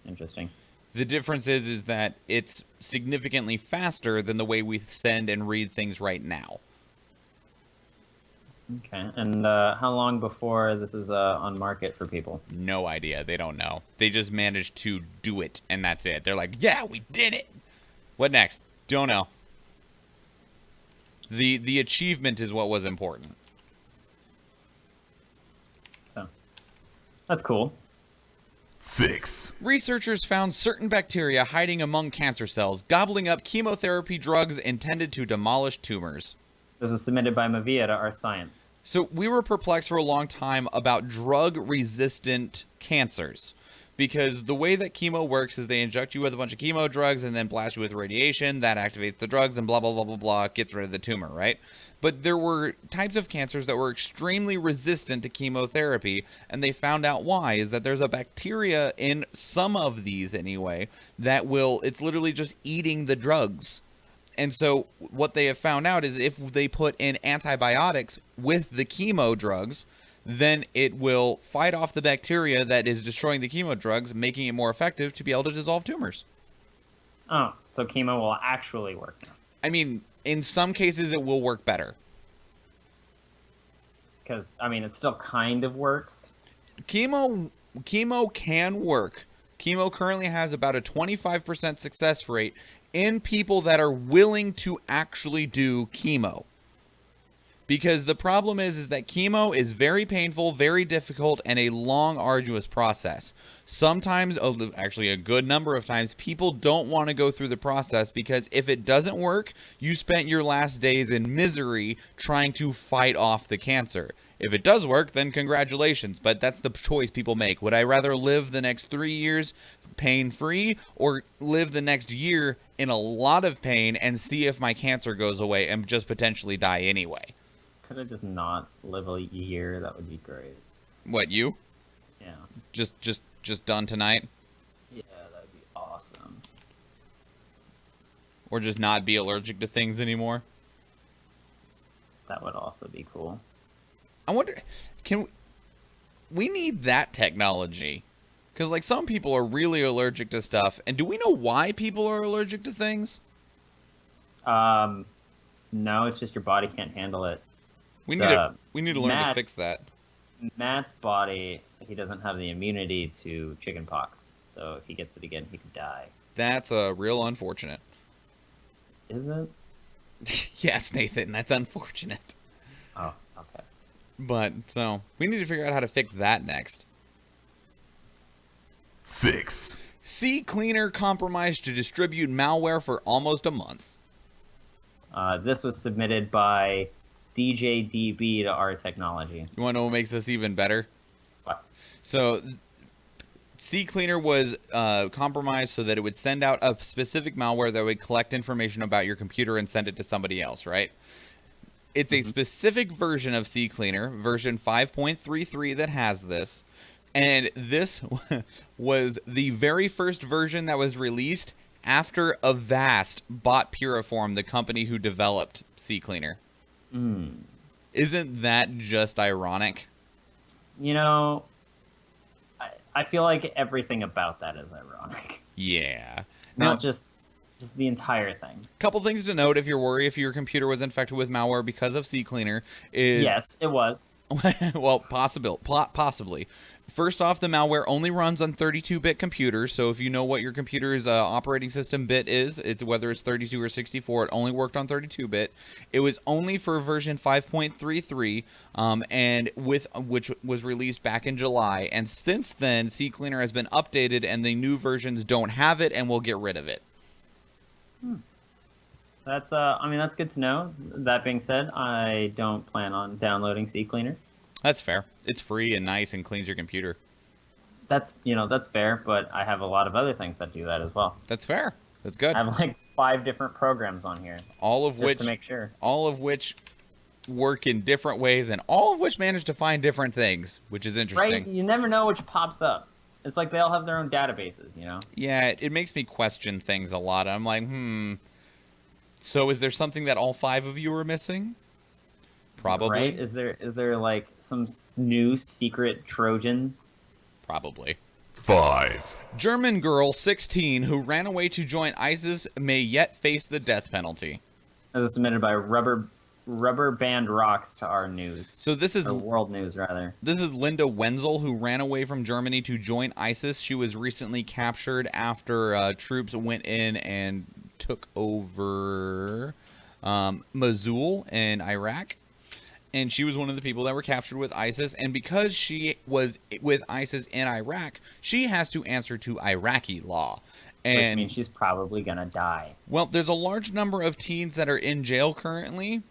Speaker 2: Interesting.
Speaker 1: The difference is that it's significantly faster than the way we send and read things right now.
Speaker 2: Okay, and how long before this is on market for people?
Speaker 1: No idea. They don't know. They just managed to do it, and that's it. They're like, yeah, we did it! What next? Don't know. The achievement is what was important.
Speaker 2: So, that's cool.
Speaker 3: 6.
Speaker 1: Researchers found certain bacteria hiding among cancer cells, gobbling up chemotherapy drugs intended to demolish tumors.
Speaker 2: This was submitted by Mavia to Our Science.
Speaker 1: So we were perplexed for a long time about drug-resistant cancers. Because the way that chemo works is they inject you with a bunch of chemo drugs and then blast you with radiation. That activates the drugs and blah, blah, blah, blah, blah, gets rid of the tumor, right? But there were types of cancers that were extremely resistant to chemotherapy, and they found out why, is that there's a bacteria in some of these anyway that it's literally just eating the drugs. And so what they have found out is if they put in antibiotics with the chemo drugs, then it will fight off the bacteria that is destroying the chemo drugs, making it more effective to be able to dissolve tumors.
Speaker 2: Oh, so chemo will actually work now.
Speaker 1: I mean, in some cases it will work better.
Speaker 2: Because, I mean, it still kind of works.
Speaker 1: Chemo can work. Chemo currently has about a 25% success rate in people that are willing to actually do chemo. Because the problem is that chemo is very painful, very difficult, and a long, arduous process. Sometimes, actually a good number of times, people don't want to go through the process because if it doesn't work, you spent your last days in misery trying to fight off the cancer. If it does work, then congratulations, but that's the choice people make. Would I rather live the next 3 years pain-free or live the next year in a lot of pain and see if my cancer goes away and just potentially die anyway?
Speaker 2: Could I just not live a year? That would be great.
Speaker 1: What, you?
Speaker 2: Yeah.
Speaker 1: Just done tonight?
Speaker 2: Yeah, that would be awesome.
Speaker 1: Or just not be allergic to things anymore?
Speaker 2: That would also be cool.
Speaker 1: I wonder, we need that technology? Because, like, some people are really allergic to stuff, and do we know why people are allergic to things?
Speaker 2: No, it's just your body can't handle it.
Speaker 1: We need to learn to fix that.
Speaker 2: Matt's body, he doesn't have the immunity to chickenpox, so if he gets it again, he could die.
Speaker 1: That's real unfortunate.
Speaker 2: Is it?
Speaker 1: Yes, Nathan, that's unfortunate.
Speaker 2: Oh, okay.
Speaker 1: But, so, we need to figure out how to fix that next.
Speaker 3: 6.
Speaker 1: CCleaner compromised to distribute malware for almost a month.
Speaker 2: This was submitted by DJDB to our technology.
Speaker 1: You want to know what makes this even better?
Speaker 2: What?
Speaker 1: So, CCleaner was compromised so that it would send out a specific malware that would collect information about your computer and send it to somebody else, right? It's a specific version of CCleaner, version 5.33, that has this. And this was the very first version that was released after Avast bought Piriform, the company who developed CCleaner. Isn't that just ironic?
Speaker 2: You know, I feel like everything about that is ironic.
Speaker 1: Yeah.
Speaker 2: Not just the entire thing.
Speaker 1: Couple things to note if you're worried if your computer was infected with malware because of CCleaner is...
Speaker 2: Yes, it was.
Speaker 1: Well, possibly. First off, the malware only runs on 32-bit computers, so if you know what your computer's operating system bit is, it's whether it's 32 or 64, it only worked on 32-bit. It was only for version 5.33, and which was released back in July. And since then, CCleaner has been updated, and the new versions don't have it, and will get rid of it.
Speaker 2: That's that's good to know. That being said, I don't plan on downloading CCleaner.
Speaker 1: That's fair. It's free and nice and cleans your computer.
Speaker 2: That's fair, but I have a lot of other things that do that as well.
Speaker 1: That's fair. That's good.
Speaker 2: I have like 5 different programs on here.
Speaker 1: All of which,
Speaker 2: to make sure.
Speaker 1: All of which work in different ways, and all of which manage to find different things, which is interesting.
Speaker 2: Right? You never know which pops up. It's like they all have their own databases, you know?
Speaker 1: Yeah, it makes me question things a lot. I'm like, so is there something that all 5 of you are missing? Probably.
Speaker 2: Right? Is there like some new secret Trojan?
Speaker 1: Probably.
Speaker 3: 5.
Speaker 1: German girl 16 who ran away to join ISIS may yet face the death penalty.
Speaker 2: This is submitted by Rubber Band Rocks to our news.
Speaker 1: So this is
Speaker 2: World News, rather.
Speaker 1: This is Linda Wenzel, who ran away from Germany to join ISIS. She was recently captured after troops went in and took over Mosul in Iraq. And she was one of the people that were captured with ISIS. And because she was with ISIS in Iraq, she has to answer to Iraqi law.
Speaker 2: Which
Speaker 1: And
Speaker 2: means she's probably gonna die.
Speaker 1: well, there's a large number of teens that are in jail currently,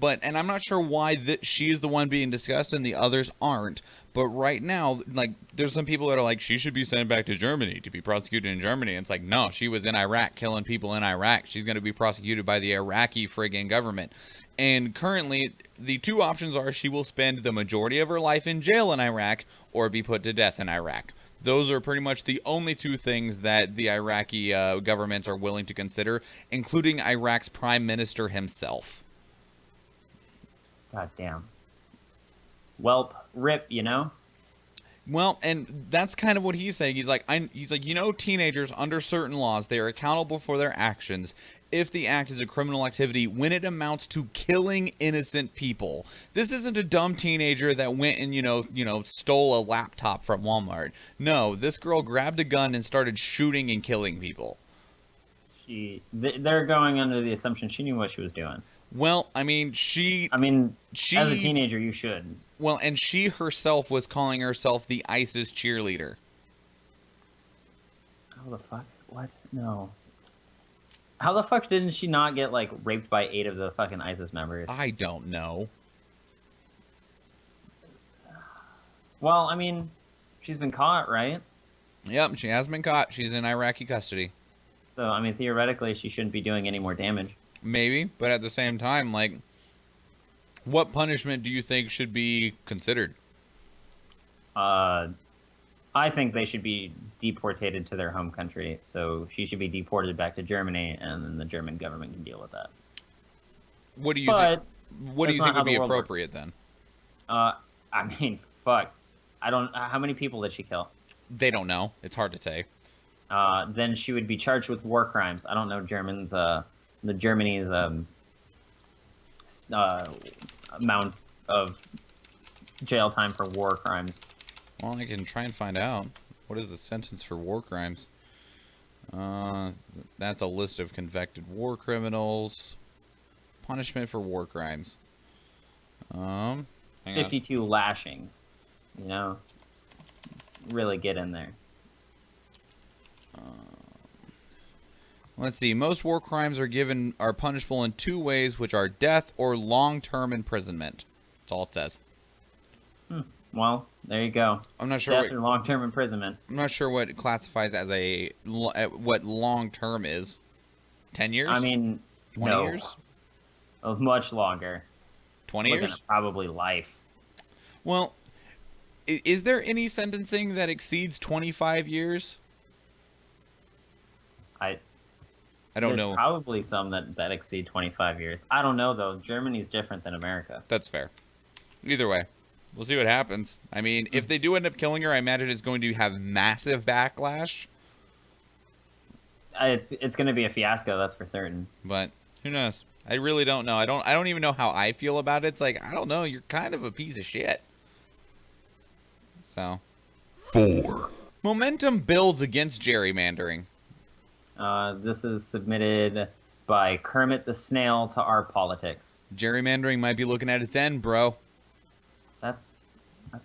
Speaker 1: and I'm not sure why she is the one being discussed and the others aren't. But right now, like, there's some people that are like, she should be sent back to Germany to be prosecuted in Germany. And it's like, no, she was in Iraq killing people in Iraq. She's going to be prosecuted by the Iraqi friggin' government. And currently, the 2 options are she will spend the majority of her life in jail in Iraq or be put to death in Iraq. Those are pretty much the only 2 things that the Iraqi governments are willing to consider, including Iraq's prime minister himself.
Speaker 2: God damn. Welp, rip, you know?
Speaker 1: Well, and that's kind of what he's saying. He's like, teenagers under certain laws, they are accountable for their actions if the act is a criminal activity when it amounts to killing innocent people. This isn't a dumb teenager that went and, stole a laptop from Walmart. No, this girl grabbed a gun and started shooting and killing people.
Speaker 2: They're going under the assumption she knew what she was doing.
Speaker 1: Well, she
Speaker 2: as a teenager, you should.
Speaker 1: Well, and she herself was calling herself the ISIS cheerleader.
Speaker 2: How the fuck? What? No. How the fuck didn't she not get, like, raped by 8 of the fucking ISIS members?
Speaker 1: I don't know.
Speaker 2: Well, she's been caught, right?
Speaker 1: Yep, she has been caught. She's in Iraqi custody.
Speaker 2: So, theoretically, she shouldn't be doing any more damage.
Speaker 1: Maybe, but at the same time, like, what punishment do you think should be considered?
Speaker 2: I think they should be deported to their home country. So she should be deported back to Germany, and then the German government can deal with that.
Speaker 1: What do you think? What do you think would be appropriate then?
Speaker 2: Fuck. I don't. How many people did she kill?
Speaker 1: They don't know. It's hard to say.
Speaker 2: Then she would be charged with war crimes. I don't know Germany's of jail time for war crimes.
Speaker 1: Well, I can try and find out. What is the sentence for war crimes? That's a list of convicted war criminals. Punishment for war crimes. Hang on.
Speaker 2: 52 lashings. You know, really get in there.
Speaker 1: Let's see. Most war crimes are punishable in two ways, which are death or long-term imprisonment. That's all it says.
Speaker 2: Well, there you go.
Speaker 1: I'm not sure.
Speaker 2: Death or long-term imprisonment.
Speaker 1: I'm not sure what it classifies as what long-term is. 10 years?
Speaker 2: I mean,
Speaker 1: 20
Speaker 2: no.
Speaker 1: years?
Speaker 2: Much longer.
Speaker 1: 20
Speaker 2: Looking
Speaker 1: years?
Speaker 2: at probably life.
Speaker 1: Well, is there any sentencing that exceeds 25 years? I don't
Speaker 2: There's
Speaker 1: know.
Speaker 2: Probably some that exceed 25 years. I don't know, though. Germany's different than America.
Speaker 1: That's fair. Either way, we'll see what happens. I mean, if they do end up killing her, I imagine it's going to have massive backlash.
Speaker 2: It's going to be a fiasco, that's for certain.
Speaker 1: But who knows? I really don't know. I don't even know how I feel about it. It's like, I don't know. You're kind of a piece of shit. So.
Speaker 3: 4.
Speaker 1: Momentum builds against gerrymandering.
Speaker 2: This is submitted by Kermit the Snail to Our Politics.
Speaker 1: Gerrymandering might be looking at its end, bro.
Speaker 2: That's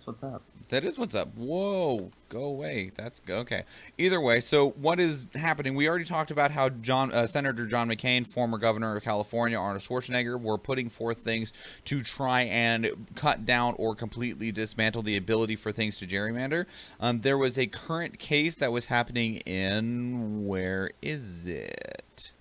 Speaker 2: what's up.
Speaker 1: That is what's up. Whoa, go away. That's okay. Either way, so what is happening? We already talked about how Senator John McCain, former governor of California, Arnold Schwarzenegger, were putting forth things to try and cut down or completely dismantle the ability for things to gerrymander. There was a current case that was happening in, where is it?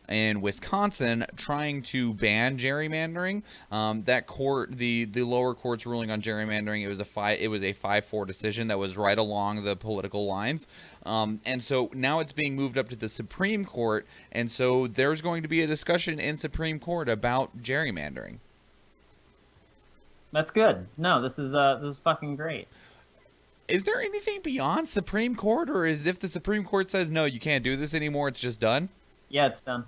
Speaker 1: In Wisconsin, trying to ban gerrymandering. That court, the lower court's ruling on gerrymandering, it was a 5-4 decision that was right along the political lines. And so now it's being moved up to the Supreme Court, and so there's going to be a discussion in Supreme Court about gerrymandering.
Speaker 2: That's good. No, this is fucking great.
Speaker 1: Is there anything beyond Supreme Court, or is if the Supreme Court says no, you can't do this anymore, it's just done?
Speaker 2: Yeah, it's done.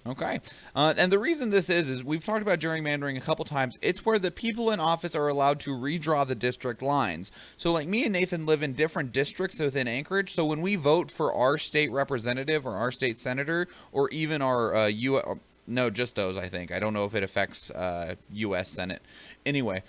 Speaker 1: Okay. And the reason this is we've talked about gerrymandering a couple times. It's where the people in office are allowed to redraw the district lines. So like me and Nathan live in different districts within Anchorage. So when we vote for our state representative or our state senator or even our no, just those, I think. I don't know if it affects U.S. Senate. Anyway,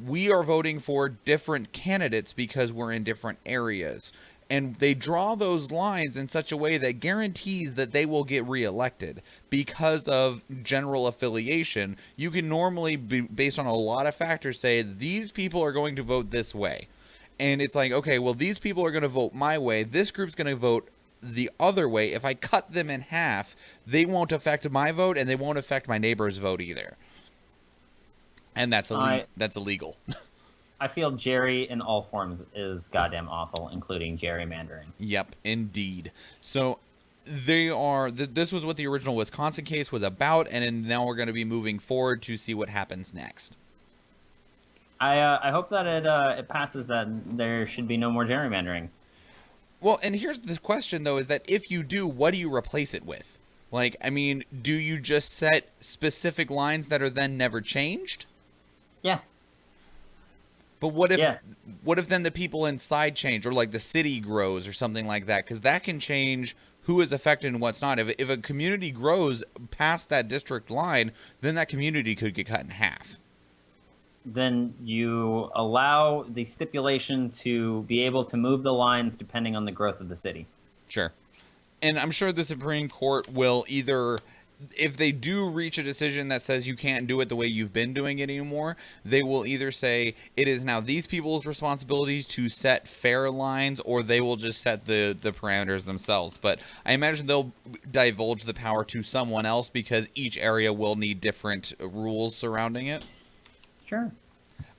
Speaker 1: we are voting for different candidates because we're in different areas. And they draw those lines in such a way that guarantees that they will get reelected because of general affiliation. You can normally, based on a lot of factors, say these people are going to vote this way. And it's like, okay, well, these people are going to vote my way. This group's going to vote the other way. If I cut them in half, they won't affect my vote and they won't affect my neighbor's vote either. And that's illegal.
Speaker 2: I feel Jerry in all forms is goddamn awful, including gerrymandering.
Speaker 1: Yep, indeed. So they are. This was what the original Wisconsin case was about, and now we're going to be moving forward to see what happens next.
Speaker 2: I hope that it passes that there should be no more gerrymandering.
Speaker 1: Well, and here's the question though: is that if you do, what do you replace it with? Like, I mean, do you just set specific lines that are then never changed?
Speaker 2: Yeah.
Speaker 1: But what if then the people inside change, or like the city grows or something like that? Because that can change who is affected and what's not. If a community grows past that district line, then that community could get cut in half.
Speaker 2: Then you allow the stipulation to be able to move the lines depending on the growth of the city.
Speaker 1: Sure. And I'm sure the Supreme Court will either, if they do reach a decision that says you can't do it the way you've been doing it anymore, they will either say it is now these people's responsibilities to set fair lines, or they will just set the parameters themselves. But I imagine they'll divulge the power to someone else because each area will need different rules surrounding it.
Speaker 2: Sure.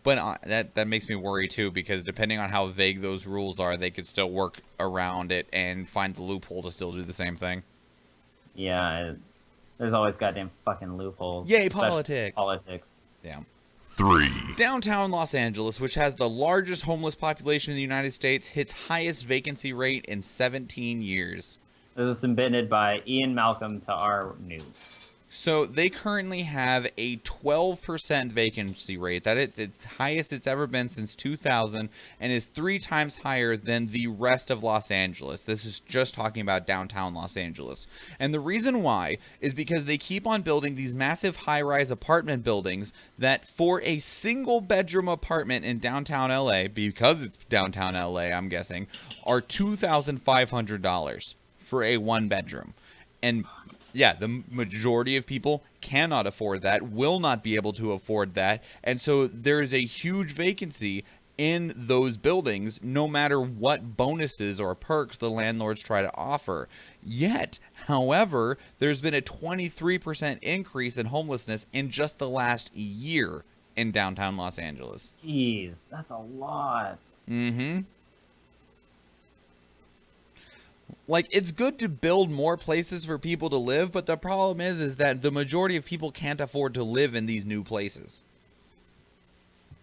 Speaker 1: But that makes me worry too, because depending on how vague those rules are, they could still work around it and find the loophole to still do the same thing.
Speaker 2: Yeah, there's always goddamn fucking loopholes.
Speaker 1: Yay, politics.
Speaker 2: Politics.
Speaker 1: Yeah.
Speaker 3: 3.
Speaker 1: Downtown Los Angeles, which has the largest homeless population in the United States, hits highest vacancy rate in 17 years.
Speaker 2: This was submitted by Ian Malcolm to Our News.
Speaker 1: So they currently have a 12% vacancy rate. That is its highest it's ever been since 2000 and is 3 times higher than the rest of Los Angeles. This is just talking about downtown Los Angeles. And the reason why is because they keep on building these massive high-rise apartment buildings that for a single bedroom apartment in downtown LA, because it's downtown LA, I'm guessing, are $2,500 for a 1-bedroom. And yeah, the majority of people cannot afford that, will not be able to afford that, and so there is a huge vacancy in those buildings no matter what bonuses or perks the landlords try to offer. Yet, however, there's been a 23% increase in homelessness in just the last year in downtown Los Angeles.
Speaker 2: Jeez, that's a lot.
Speaker 1: Mm-hmm. Like, it's good to build more places for people to live, but the problem is that the majority of people can't afford to live in these new places.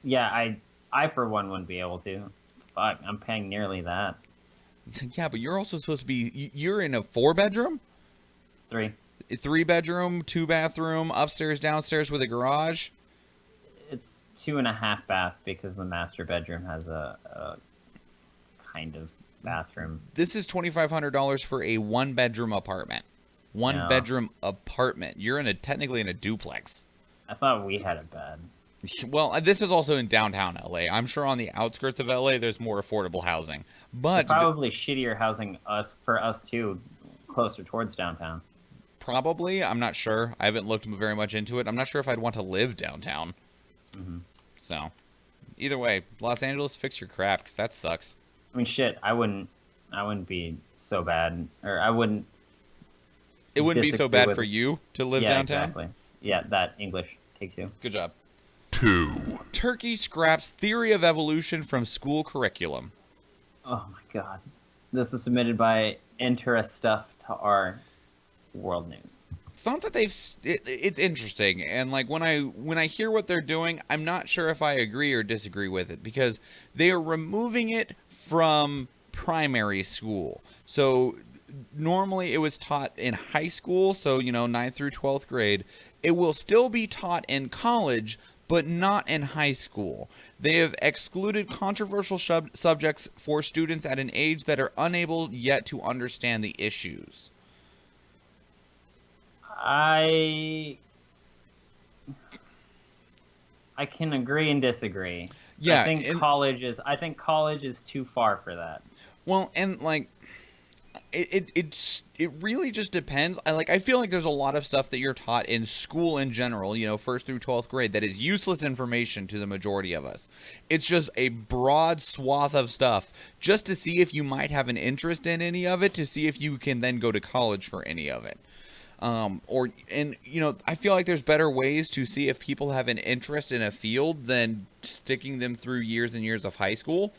Speaker 2: Yeah, I for one wouldn't be able to. Fuck, I'm paying nearly that.
Speaker 1: Yeah, but you're also supposed to be, you're in a 4-bedroom?
Speaker 2: 3.
Speaker 1: 3-bedroom, 2-bathroom, upstairs, downstairs with a garage?
Speaker 2: It's 2.5 bath because the master bedroom has a kind of bathroom.
Speaker 1: This is $2,500 for a 1-bedroom apartment. One-bedroom apartment. You're technically in a duplex.
Speaker 2: I thought we had it bad.
Speaker 1: Well, this is also in downtown LA. I'm sure on the outskirts of LA there's more affordable housing. But
Speaker 2: probably shittier housing for us too, closer towards downtown.
Speaker 1: Probably. I'm not sure. I haven't looked very much into it. I'm not sure if I'd want to live downtown.
Speaker 2: Mm-hmm.
Speaker 1: So, either way, Los Angeles, fix your crap, because that sucks.
Speaker 2: I mean, shit, I wouldn't be so bad, or I wouldn't.
Speaker 1: It wouldn't be so bad for you to live downtown?
Speaker 2: Exactly. Yeah, that English. Take 2.
Speaker 1: Good job.
Speaker 3: 2.
Speaker 1: Turkey scraps theory of evolution from school curriculum.
Speaker 2: Oh my god. This was submitted by Interest Stuff to our World News.
Speaker 1: It's not that it's interesting, and like when I hear what they're doing, I'm not sure if I agree or disagree with it, because they are removing it from primary school. So normally it was taught in high school, so 9th through 12th grade. It will still be taught in college, but not in high school. They have excluded controversial subjects for students at an age that are unable yet to understand the issues.
Speaker 2: I can agree and disagree.
Speaker 1: Yeah,
Speaker 2: I think college is too far for that.
Speaker 1: Well, and like it really just depends. I feel like there's a lot of stuff that you're taught in school in general, 1st through 12th grade, that is useless information to the majority of us. It's just a broad swath of stuff just to see if you might have an interest in any of it, to see if you can then go to college for any of it. I feel like there's better ways to see if people have an interest in a field than sticking them through years and years of high school.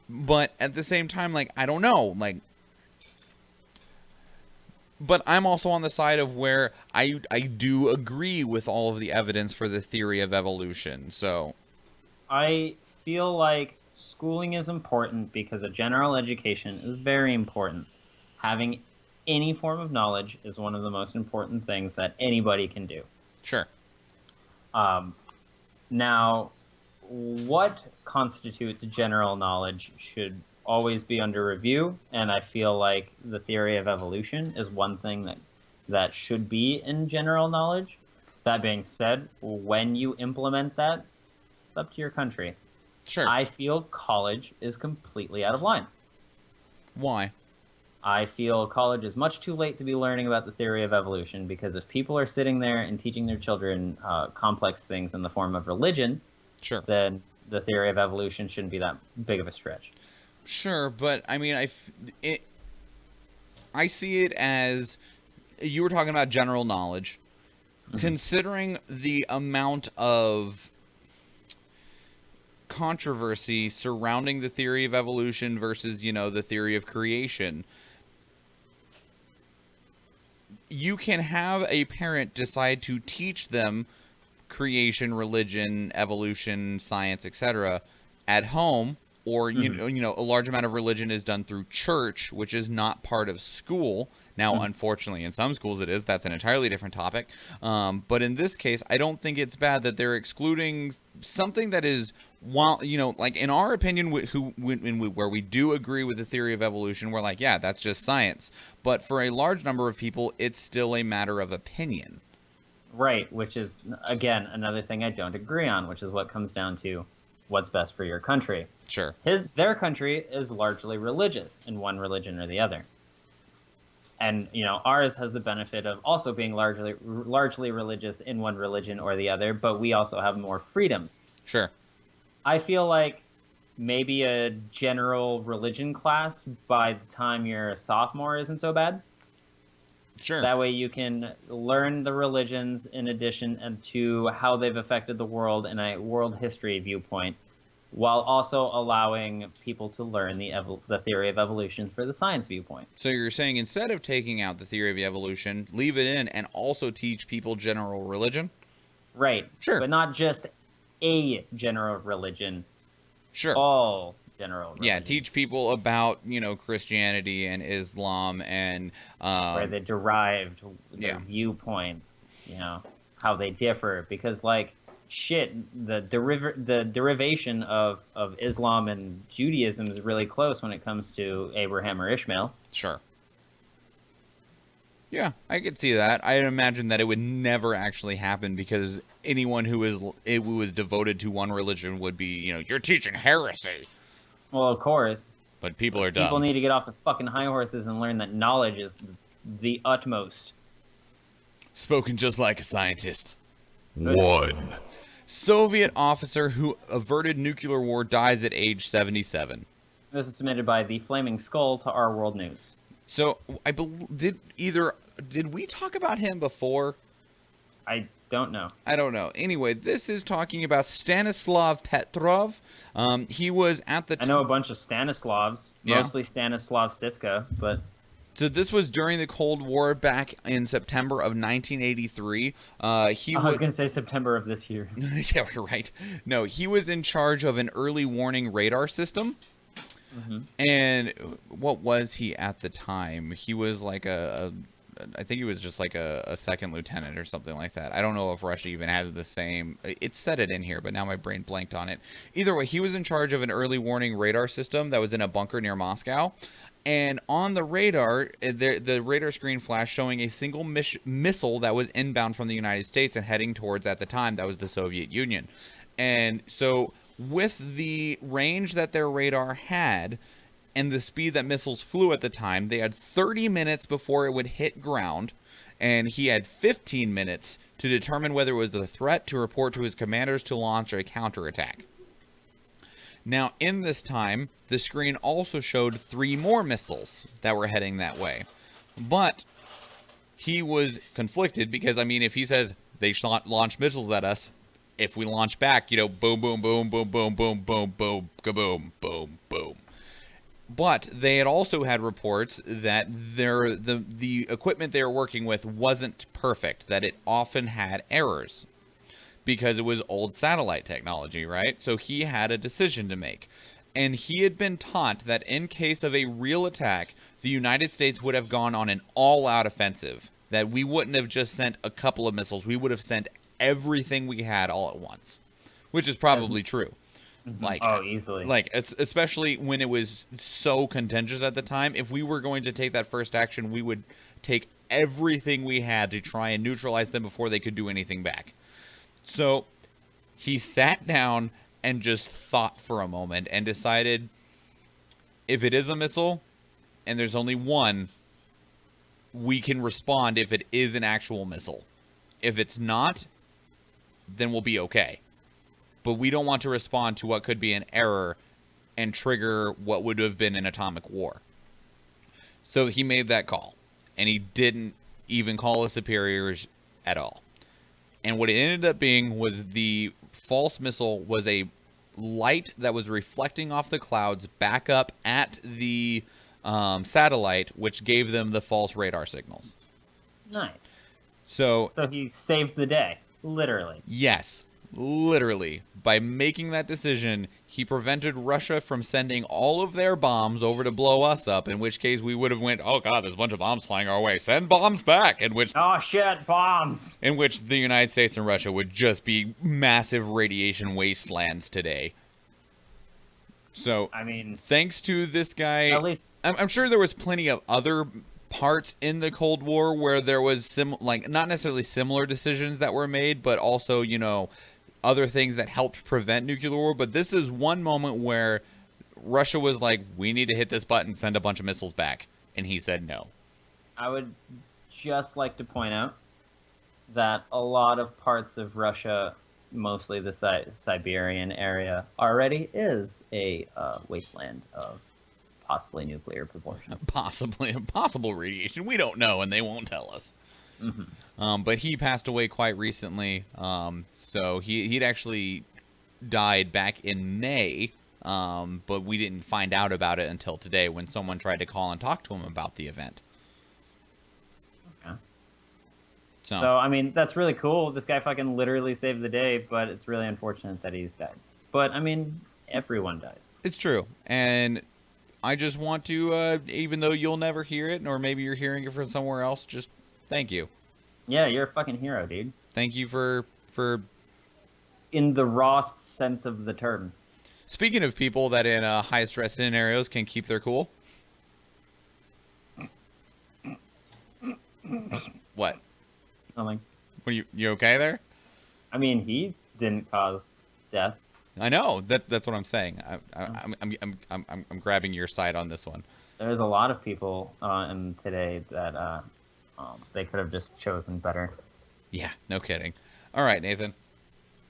Speaker 1: But at the same time, I don't know, but I'm also on the side of where I do agree with all of the evidence for the theory of evolution. So
Speaker 2: I feel like schooling is important because a general education is very important. Having any form of knowledge is one of the most important things that anybody can do.
Speaker 1: Sure.
Speaker 2: Now, what constitutes general knowledge should always be under review, and I feel like the theory of evolution is one thing that should be in general knowledge. That being said, when you implement that, it's up to your country.
Speaker 1: Sure.
Speaker 2: I feel college is completely out of line.
Speaker 1: Why?
Speaker 2: I feel college is much too late to be learning about the theory of evolution, because if people are sitting there and teaching their children complex things in the form of religion,
Speaker 1: sure,
Speaker 2: then the theory of evolution shouldn't be that big of a stretch.
Speaker 1: Sure, but I mean, I see it as, you were talking about general knowledge. Mm-hmm. Considering the amount of controversy surrounding the theory of evolution versus, the theory of creation, you can have a parent decide to teach them creation, religion, evolution, science, etc. at home, or you know, a large amount of religion is done through church, which is not part of school. Now, unfortunately, in some schools it is. That's an entirely different topic. But in this case, I don't think it's bad that they're excluding something that is, while, you know, like in our opinion, where we do agree with the theory of evolution, we're like, yeah, that's just science. But for a large number of people, it's still a matter of opinion.
Speaker 2: Right, which is, again, another thing I don't agree on, which is what comes down to what's best for your country.
Speaker 1: Sure.
Speaker 2: Their country is largely religious in one religion or the other. And, you know, ours has the benefit of also being largely religious in one religion or the other, but we also have more freedoms.
Speaker 1: Sure.
Speaker 2: I feel like maybe a general religion class by the time you're a sophomore isn't so bad.
Speaker 1: Sure.
Speaker 2: That way you can learn the religions in addition to how they've affected the world in a world history viewpoint, while also allowing people to learn the theory of evolution for the science viewpoint.
Speaker 1: So you're saying instead of taking out the theory of evolution, leave it in and also teach people general religion?
Speaker 2: Right.
Speaker 1: Sure.
Speaker 2: But not just a general religion.
Speaker 1: Sure.
Speaker 2: All general religion.
Speaker 1: Yeah, teach people about, you know, Christianity and Islam and
Speaker 2: where they derived their viewpoints, you know, how they differ. Because, like, shit, the derivation of Islam and Judaism is really close when it comes to Abraham or Ishmael.
Speaker 1: Sure. Yeah, I could see that. I'd imagine that it would never actually happen because anyone who was devoted to one religion would be, you know, you're teaching heresy.
Speaker 2: Well, of course.
Speaker 1: But people are dumb.
Speaker 2: People need to get off the fucking high horses and learn that knowledge is the utmost.
Speaker 1: Spoken just like a scientist.
Speaker 3: 1.
Speaker 1: Soviet officer who averted nuclear war dies at age 77.
Speaker 2: This is submitted by the Flaming Skull to Our World News.
Speaker 1: So, did we talk about him before?
Speaker 2: I don't know.
Speaker 1: I don't know. Anyway, this is talking about Stanislav Petrov. He was at the time.
Speaker 2: I know a bunch of Stanislavs,
Speaker 1: Yeah.
Speaker 2: mostly Stanislav Sipka, but...
Speaker 1: So this was during the Cold War back in September of 1983.
Speaker 2: I was going to say September of this year.
Speaker 1: Yeah, you're right. No, he was in charge of an early warning radar system. And what was he at the time? He was like I think he was just like a second lieutenant or something like that. I don't know if Russia even has the same. It said it in here, but now my brain blanked on it. Either way, he was in charge of an early warning radar system that was in a bunker near Moscow. And on the radar, the radar screen flashed showing a single missile that was inbound from the United States and heading towards, at the time, that was the Soviet Union. And so with the range that their radar had and the speed that missiles flew at the time, they had 30 minutes before it would hit ground, and he had 15 minutes to determine whether it was a threat to report to his commanders to launch a counterattack. Now, in this time, the screen also showed 3 more missiles that were heading that way. But he was conflicted because, I mean, if he says they launch missiles at us, if we launch back, you know, boom, boom, boom, boom, boom, boom, boom, boom, kaboom, boom, boom. But they had also had reports that the equipment they were working with wasn't perfect, that it often had errors because it was old satellite technology, right? So he had a decision to make. And he had been taught that in case of a real attack, the United States would have gone on an all-out offensive, that we wouldn't have just sent a couple of missiles, we would have sent everything we had all at once, which is probably true. Like,
Speaker 2: easily.
Speaker 1: Like, especially when it was so contentious at the time. If we were going to take that first action, we would take everything we had to try and neutralize them before they could do anything back. So he sat down and just thought for a moment and decided, if it is a missile and there's only one, we can respond if it is an actual missile. If it's not, then we'll be okay. But we don't want to respond to what could be an error and trigger what would have been an atomic war. So he made that call, and he didn't even call his superiors at all. And what it ended up being was the false missile was a light that was reflecting off the clouds back up at the satellite, which gave them the false radar signals.
Speaker 2: Nice.
Speaker 1: So
Speaker 2: he saved the day, literally.
Speaker 1: Yes, literally. By making that decision, he prevented Russia from sending all of their bombs over to blow us up, in which case we would have went, oh god, there's a bunch of bombs flying our way, send bombs back, in which
Speaker 2: Oh shit, bombs!
Speaker 1: the United States and Russia would just be massive radiation wastelands today. So,
Speaker 2: I mean,
Speaker 1: thanks to this guy,
Speaker 2: at least
Speaker 1: I'm sure there was plenty of other parts in the Cold War where there was not necessarily similar decisions that were made, but also, you know, other things that helped prevent nuclear war. But this is one moment where Russia was like, we need to hit this button, send a bunch of missiles back. And he said no.
Speaker 2: I would just like to point out that a lot of parts of Russia, mostly the Siberian area, already is a wasteland of possibly nuclear proportions.
Speaker 1: Possible radiation. We don't know, and they won't tell us.
Speaker 2: Mm-hmm.
Speaker 1: But he passed away quite recently. So he'd actually died back in May, but we didn't find out about it until today when someone tried to call and talk to him about the event.
Speaker 2: Okay.
Speaker 1: So
Speaker 2: I mean, that's really cool. This guy fucking literally saved the day, but it's really unfortunate that he's died. But, I mean, everyone dies.
Speaker 1: it's true. And I just want to, even though you'll never hear it, or maybe you're hearing it from somewhere else, just thank you.
Speaker 2: Yeah, you're a fucking hero, dude.
Speaker 1: Thank you for...
Speaker 2: In the rawest sense of the term.
Speaker 1: Speaking of people that in high-stress scenarios can keep their cool. What?
Speaker 2: Nothing.
Speaker 1: What, you okay there?
Speaker 2: I mean, he didn't cause death.
Speaker 1: I know. That's what I'm saying. I'm grabbing your side on this one.
Speaker 2: There's a lot of people in today that they could have just chosen better.
Speaker 1: Yeah, no kidding. All right, Nathan.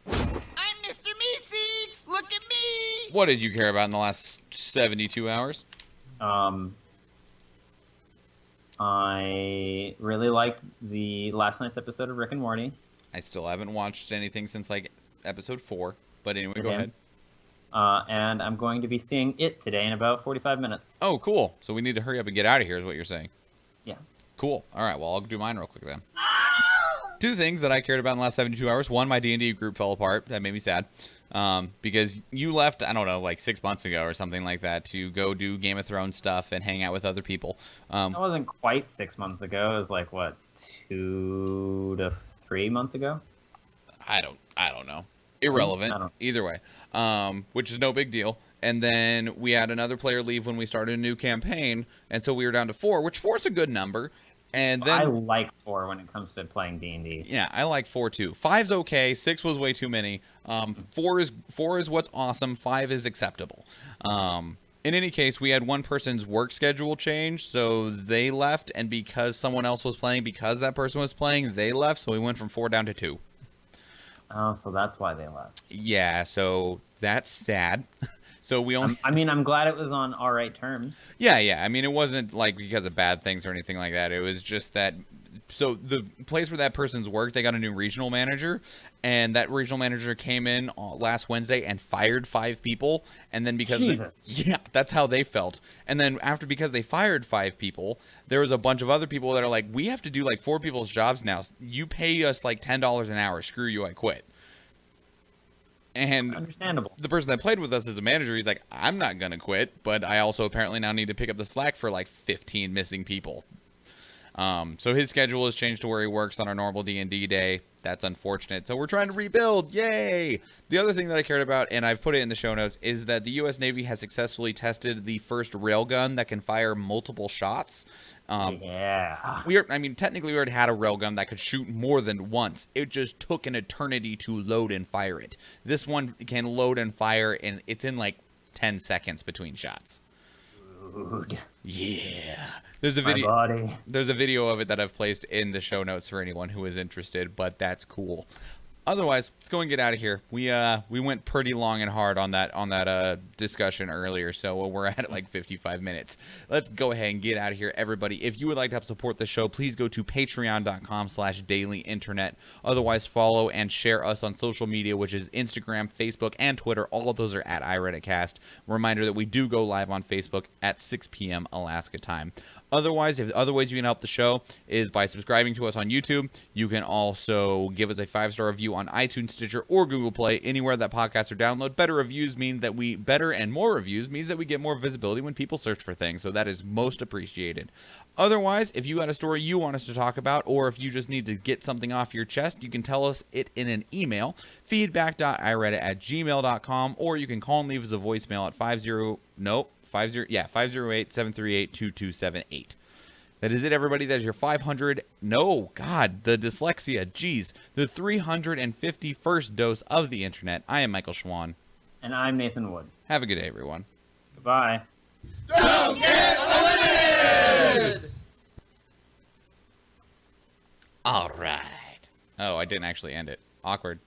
Speaker 4: I'm Mr. Meeseeks! Look at me!
Speaker 1: What did you care about in the last 72 hours?
Speaker 2: I really liked the last night's episode of Rick and Morty.
Speaker 1: I still haven't watched anything since like episode 4. But anyway, go
Speaker 2: Okay.
Speaker 1: ahead.
Speaker 2: And I'm going to be seeing it today in about 45 minutes.
Speaker 1: Oh, cool. So we need to hurry up and get out of here is what you're saying.
Speaker 2: Yeah.
Speaker 1: Cool. All right, well, I'll do mine real quick then. 2 things that I cared about in the last 72 hours. One, my D&D group fell apart. That made me sad. Because you left, I don't know, like 6 months ago or something like that to go do Game of Thrones stuff and hang out with other people.
Speaker 2: That wasn't quite 6 months ago. It was like, what, 2 to 3 months ago?
Speaker 1: I don't know. Irrelevant.
Speaker 2: I don't-
Speaker 1: Either way. Which is no big deal. And then we had another player leave when we started a new campaign, and so we were down to 4, which 4 is a good number. And then
Speaker 2: I like 4 when it comes to playing D&D.
Speaker 1: yeah, I like 4 too. 5's okay. 6 was way too many. 4 is what's awesome. 5 is acceptable. In any case, we had one person's work schedule change, so they left, and because someone else was playing, because that person was playing, they left, so we went from 4 down to 2.
Speaker 2: Oh, so that's why they left.
Speaker 1: Yeah, so that's sad. So we only...
Speaker 2: I mean, I'm glad it was on all right terms.
Speaker 1: Yeah. I mean, it wasn't like because of bad things or anything like that. It was just that... So the place where that person's worked, they got a new regional manager, and that regional manager came in last Wednesday and fired 5 people, and then because...
Speaker 2: Jesus.
Speaker 1: Yeah, that's how they felt. And then because they fired 5 people, there was a bunch of other people that are like, we have to do like 4 people's jobs now. You pay us like $10 an hour. Screw you, I quit. And
Speaker 2: Understandable.
Speaker 1: the person that played with us as a manager, he's like, I'm not going to quit, but I also apparently now need to pick up the slack for like 15 missing people. So his schedule has changed to where he works on our normal D&D day. That's unfortunate. So we're trying to rebuild. Yay! The other thing that I cared about, and I've put it in the show notes, is that the U.S. Navy has successfully tested the first railgun that can fire multiple shots.
Speaker 2: Yeah.
Speaker 1: Technically we already had a railgun that could shoot more than once. It just took an eternity to load and fire it. This one can load and fire, and it's in like 10 seconds between shots.
Speaker 2: Dude.
Speaker 1: Yeah. There's a
Speaker 2: My
Speaker 1: video.
Speaker 2: body.
Speaker 1: There's a video of it that I've placed in the show notes for anyone who is interested, but that's cool. Otherwise, let's go and get out of here. We went pretty long and hard on that discussion earlier, so we're at like 55 minutes. Let's go ahead and get out of here, everybody. If you would like to help support the show, please go to patreon.com/dailyinternet. Otherwise, follow and share us on social media, which is Instagram, Facebook, and Twitter. All of those are at iReaditCast. Reminder that we do go live on Facebook at 6 p.m. Alaska time. Otherwise, if other ways you can help the show is by subscribing to us on YouTube. You can also give us a 5-star review on iTunes, Stitcher, or Google Play, anywhere that podcasts are downloaded. Better and more reviews means that we get more visibility when people search for things, so that is most appreciated. Otherwise, if you got a story you want us to talk about, or if you just need to get something off your chest, you can tell us it in an email, feedback.ireadit@gmail.com, or you can call and leave us a voicemail at 508-738-2278. That is it, everybody. That is your 500. No, God, the dyslexia. Jeez. The 351st dose of the internet. I am Michael Schwahn.
Speaker 2: And I'm Nathan Wood.
Speaker 1: Have a good day, everyone.
Speaker 2: Goodbye.
Speaker 4: Don't get eliminated!
Speaker 1: All right. Oh, I didn't actually end it. Awkward.